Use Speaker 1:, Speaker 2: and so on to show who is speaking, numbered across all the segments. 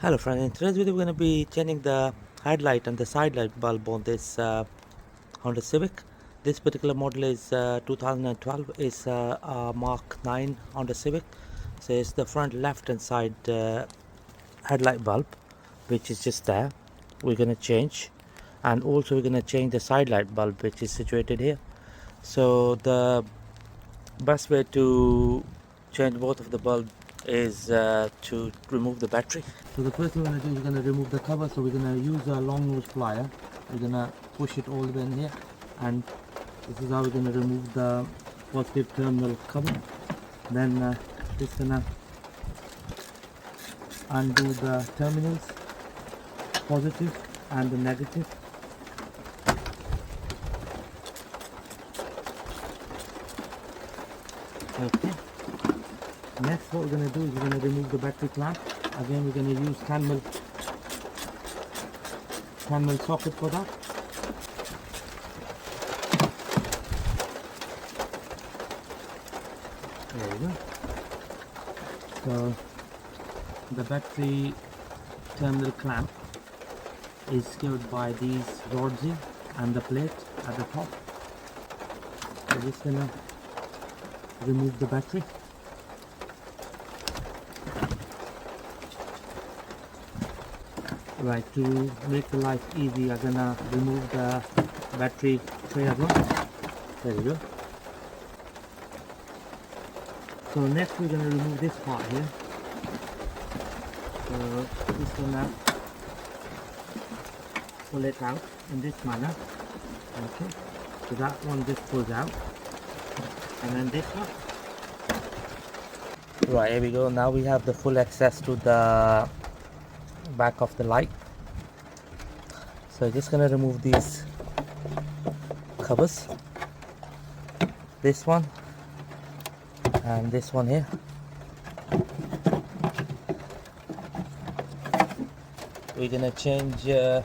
Speaker 1: Hello friends, in today's video we're going to be changing the headlight and the side light bulb on this Honda Civic. This particular model is 2012, is a Mark 9 Honda Civic. So it's the front left hand side headlight bulb, which is just there. We're going to change, and also we're going to change the side light bulb, which is situated here. So the best way to change both of the bulb is to remove the battery. So the first thing we're going to do is we're going to remove the cover. So we're going to use a long nose plier. We're going to push it all the way in here, and this is how we're going to remove the positive terminal cover. Then just going to undo the terminals, positive and the negative. Okay. Next, what we're going to do is we're going to remove the battery clamp. Again, we're going to use 10 mil socket for that. There we go. So the battery terminal clamp is secured by these rods here and the plate at the top. We're just going to remove the battery. Right, to make the life easy, I'm gonna remove the battery tray as well. There we go. So next we're gonna remove this part here. So just gonna pull it out in this manner. Okay. So that one just pulls out. And then this one. Right, here we go. Now we have the full access to the back of the light. So just gonna remove these covers, this one and this one here. We're gonna change the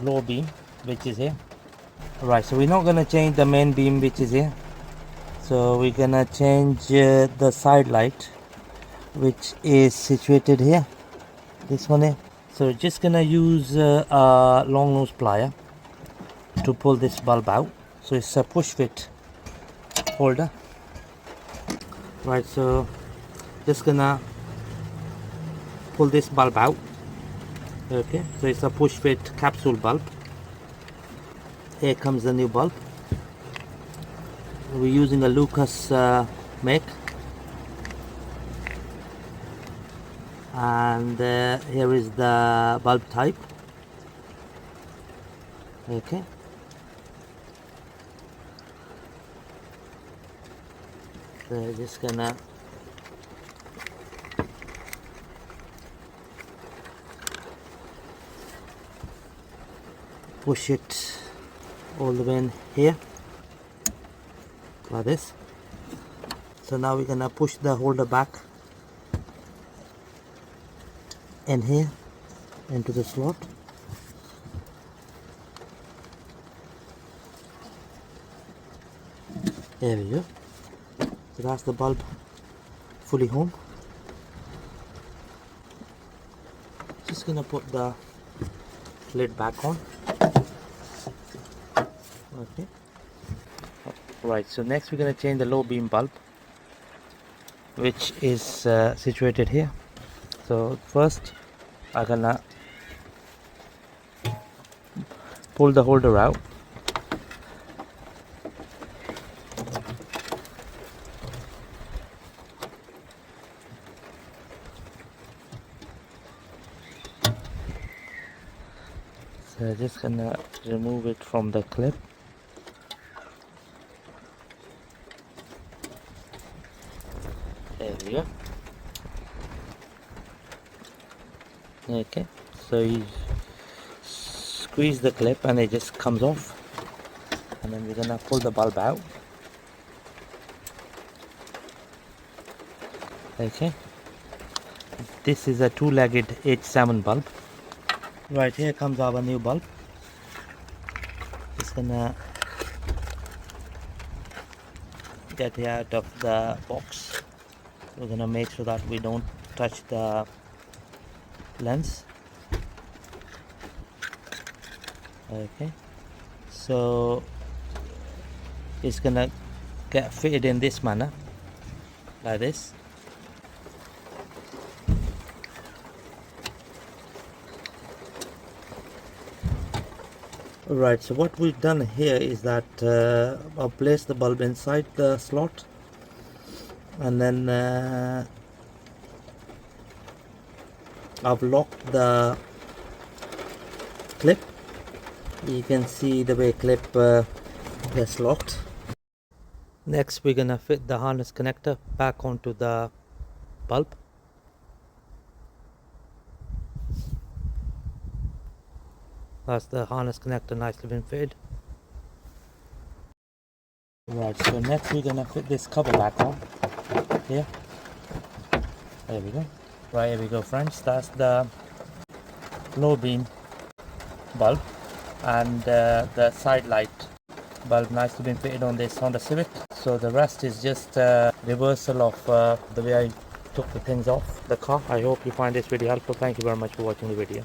Speaker 1: low beam, which is here. Right, so we're not gonna change the main beam, which is here. So we're gonna change the side light, which is situated here, this one here. So just gonna use a long nose plier to pull this bulb out. So it's a push fit holder. Right, so just gonna pull this bulb out. Okay, so it's a push fit capsule bulb. Here comes the new bulb. We're using a Lucas make. And here is the bulb type. Okay, so just gonna push it all the way in here like this. So now we're gonna push the holder back in here into the slot. There we go. So that's the bulb fully home. Just gonna put the lid back on. Okay. Right, so next we're gonna change the low beam bulb, which is situated here. So first I'm gonna pull the holder out. So I'm just gonna remove it from the clip. There we go. Okay, so you squeeze the clip and it just comes off, and then we're gonna pull the bulb out. Okay, this is a two-legged H7 bulb. Right, here comes our new bulb. Just gonna get it out of the box. We're gonna make sure that we don't touch the lens. Okay, so it's gonna get fitted in this manner, like this. Right, so what we've done here is that I've placed the bulb inside the slot, and then I've locked the clip. You can see the way clip gets locked. Next we're gonna fit the harness connector back onto the bulb. That's the harness connector nicely been fitted. Right, so next we're gonna fit this cover back on here. There we go. Right, here we go, friends. That's the low beam bulb, and the side light bulb nicely been fitted on this Honda Civic. So the rest is just a reversal of the way I took the things off the car. I hope you find this video helpful. Thank you very much for watching the video.